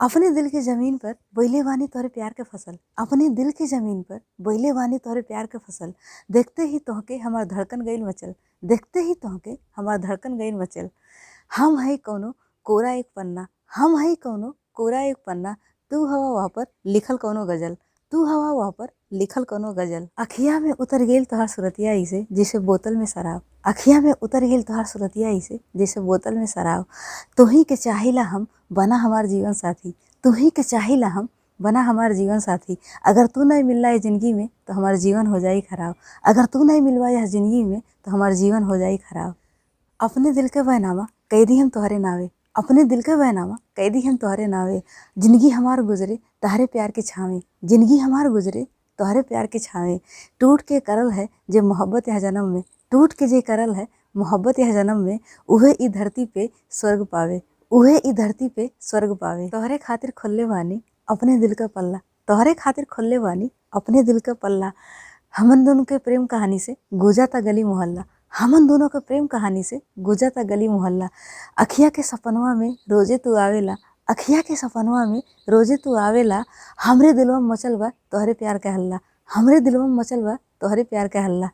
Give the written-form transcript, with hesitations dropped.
अपने दिल की जमीन पर बोइले बानी तोहरे प्यार के फसल। अपने दिल की जमीन पर बोइले बानी तोहरे प्यार के फसल। देखते ही तोहके हमार धड़कन गइल मचल। देखते ही तोहके हमार धड़कन गइल मचल। हम हई कौनो कोरा एक पन्ना। हम हई कौनो कोरा एक पन्ना। तू हवा वहाँ पर लिखल कौनो गजल। तू हवा वहाँ पर लिखल कौनो गजल। अखिया में उतर गेल तोहार सुरतिया इसे जैसे बोतल में शराब। अखिया में उतर गेल तोहार सुरतिया इसे जैसे बोतल में शराब। तुही के चाहिला हम बना हमार जीवन साथी। तुही के चाहिला हम बना हमार जीवन साथी। अगर तू नहीं मिलला इस जिंदगी में तो हमार जीवन हो जाई खराब। अगर तू नहीं मिलवा यह जिंदगी में तो हमार जीवन हो जाई खराब। अपने दिल के बैनामा कैदी हम तोहरे नावे। अपने दिल के बैनामा कैदी हम तोहरे नावे। जिंदगी हमार गुजरे तोहरे प्यार के छावे। जिंदगी हमार गुजरे तोहरे प्यार के छावे। टूट के करल है जे मोहब्बत यह जन्म में। टूट के जे करल है मोहब्बत यह जन्म में। उहे ई धरती पे स्वर्ग पावे। उहे ई धरती पे स्वर्ग पावे। तोहरे खातिर खोलले बानी अपने दिल का पल्ला। तोहरे खातिर खोलले बानी अपने दिल का पल्ला। हमन दोनों के प्रेम कहानी से गुजरता गली मोहल्ला। हमन दोनों के प्रेम कहानी से गुजरता गली मोहल्ला। अखिया के सपनवा में रोजे तू आवेला। अखिया के सपनवा में रोजे तू आवेला। हमरे दिलवा में मचल बा तोहरे प्यार के हल्ला। हमरे दिलवा में मचल बा तोहरे प्यार के हल्ला।